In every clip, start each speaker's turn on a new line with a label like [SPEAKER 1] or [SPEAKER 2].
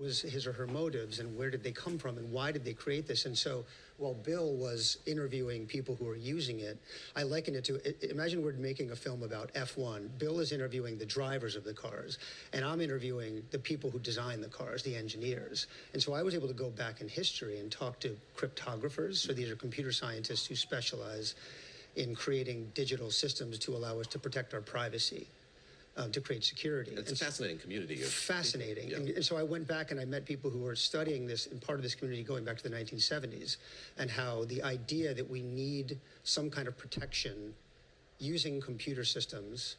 [SPEAKER 1] was his or her motives, and where did they come from, and why did they create this? And so while Bill was interviewing people who were using it, I liken it to, imagine we're making a film about F1. Bill is interviewing the drivers of the cars, and I'm interviewing the people who design the cars, the engineers. And so I was able to go back in history and talk to cryptographers. So these are computer scientists who specialize in creating digital systems to allow us to protect our privacy. To create security.
[SPEAKER 2] It's a fascinating community.
[SPEAKER 1] Fascinating.
[SPEAKER 2] Yeah.
[SPEAKER 1] And so I went back and I met people who were studying this and part of this community going back to the 1970s, and how the idea that we need some kind of protection using computer systems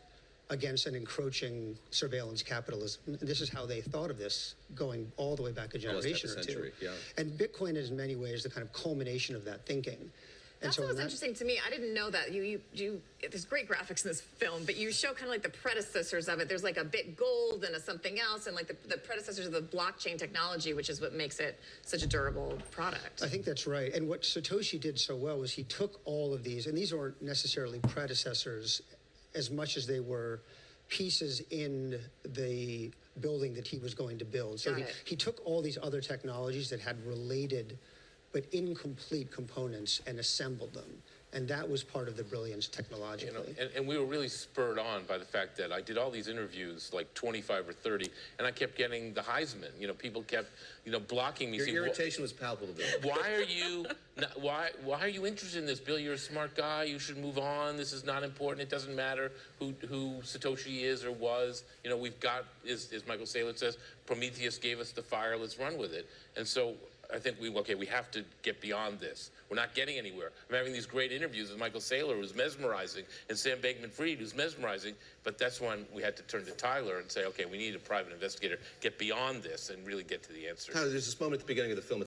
[SPEAKER 1] against an encroaching surveillance capitalism. And this is how they thought of this going all the way back a generation or two.
[SPEAKER 2] Yeah.
[SPEAKER 1] And Bitcoin is in many ways the kind of culmination of that thinking.
[SPEAKER 3] That's what was interesting to me. I didn't know that. There's great graphics in this film, but you show kind of like the predecessors of it. There's like a bit gold and a something else, and like the predecessors of the blockchain technology, which is what makes it such a durable product.
[SPEAKER 1] I think that's right. And what Satoshi did so well was he took all of these, and these aren't necessarily predecessors as much as they were pieces in the building that he was going to build. So he took all these other technologies that had related but incomplete components and assembled them. And that was part of the brilliance technologically.
[SPEAKER 4] And we were really spurred on by the fact that I did all these interviews, like 25 or 30, and I kept getting the Heisman. People kept, blocking me.
[SPEAKER 2] Your irritation was palpable.
[SPEAKER 4] Why are you interested in this, Bill? You're a smart guy. You should move on. This is not important. It doesn't matter who Satoshi is or was. We've got, as Michael Saylor says, Prometheus gave us the fire. Let's run with it. And so I think we have to get beyond this. We're not getting anywhere. I'm having these great interviews with Michael Saylor, who's mesmerizing, and Sam Bankman-Fried, who's mesmerizing, but that's when we had to turn to Tyler and say, okay, we need a private investigator, get beyond this and really get to the answer.
[SPEAKER 2] Tyler, there's this moment at the beginning of the film